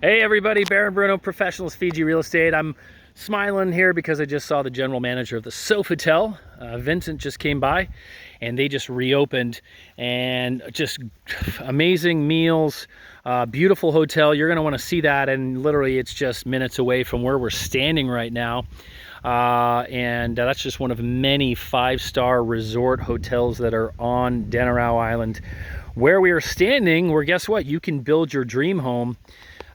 Hey everybody, Baron Bruno, Professionals FIJI Real Estate. I'm smiling here because I just saw the general manager of the Sofitel. Vincent just came by and they just reopened, and just amazing meals, beautiful hotel. You're going to want to see that, and literally it's just minutes away from where we're standing right now. That's just one of many five-star resort hotels that are on Denarau Island. Where we are standing, where guess what? You can build your dream home.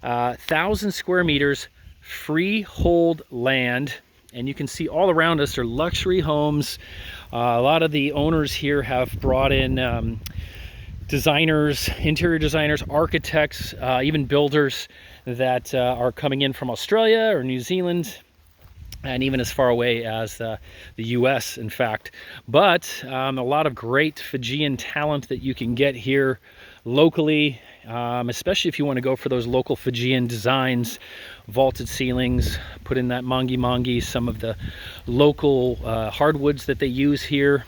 1,000 square meters, freehold land, and you can see all around us are luxury homes. A lot of the owners here have brought in designers, interior designers, architects, even builders that are coming in from Australia or New Zealand, and even as far away as the US, in fact. But a lot of great Fijian talent that you can get here locally, especially if you want to go for those local Fijian designs, vaulted ceilings, put in that mangi, some of the local hardwoods that they use here.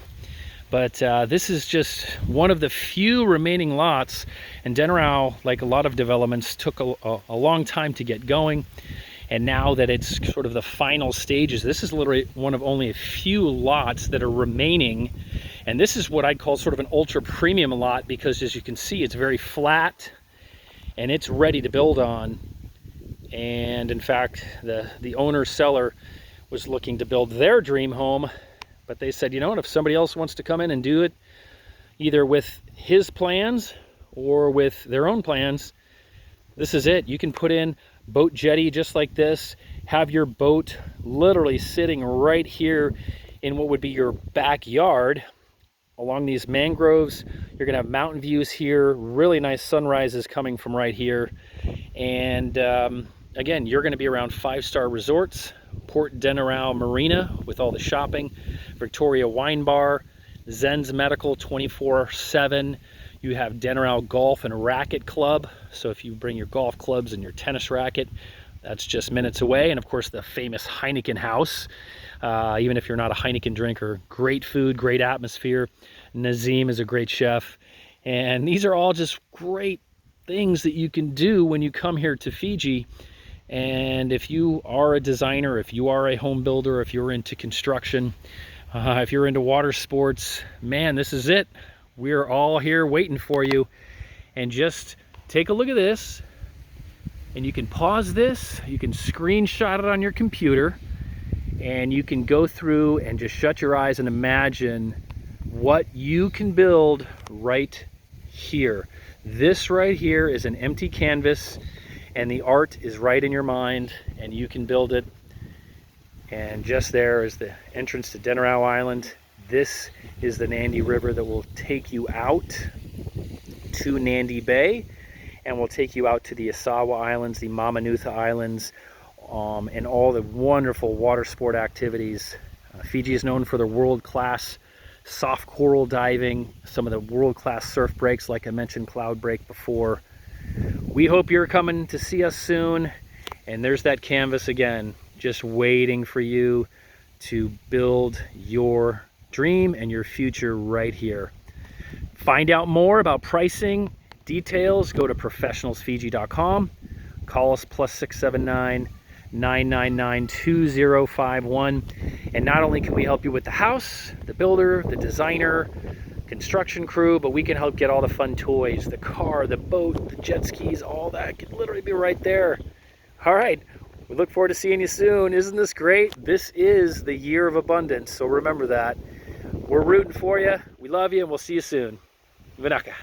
But this is just one of the few remaining lots, and Denarau, like a lot of developments, took a long time to get going. And now that it's sort of the final stages, this is literally one of only a few lots that are remaining. And this is what I'd call sort of an ultra premium lot, because as you can see, it's very flat and it's ready to build on. And in fact, the owner seller was looking to build their dream home, but they said, you know what, if somebody else wants to come in and do it, either with his plans or with their own plans, this is it. You can put in boat jetty just like this, have your boat literally sitting right here in what would be your backyard along these mangroves. You're gonna have mountain views here, really nice sunrises coming from right here. And again, you're gonna be around five-star resorts, Port Denarau Marina with all the shopping, Victoria Wine Bar, Zen's Medical 24/7. You have Denarau Golf and Racket Club. So if you bring your golf clubs and your tennis racket, that's just minutes away. And of course, the famous Heineken House. Even if you're not a Heineken drinker, great food, great atmosphere. Nazim is a great chef. And these are all just great things that you can do when you come here to Fiji. And if you are a designer, if you are a home builder, if you're into construction, if you're into water sports, man, this is it. We're all here waiting for you. And just take a look at this, and you can pause this, you can screenshot it on your computer, and you can go through and just shut your eyes and imagine what you can build right here. This right here is an empty canvas, and the art is right in your mind, and you can build it. And just there is the entrance to Denarau Island. This is the Nandi River that will take you out to Nandi Bay, and will take you out to the Asawa Islands, the Mamanutha Islands, and all the wonderful water sport activities. Fiji is known for their world-class soft coral diving, some of the world-class surf breaks, like I mentioned, Cloud Break before. We hope you're coming to see us soon, and there's that canvas again, just waiting for you to build your dream and your future right here. Find out more about pricing, details, go to professionalsfiji.com. Call us +679 999 2051. And not only can we help you with the house, the builder, the designer, construction crew, but we can help get all the fun toys, the car, the boat, the jet skis, all that could literally be right there. All right, we look forward to seeing you soon. Isn't this great? This is the year of abundance, so remember that. We're rooting for you. We love you, and we'll see you soon. Vinaka.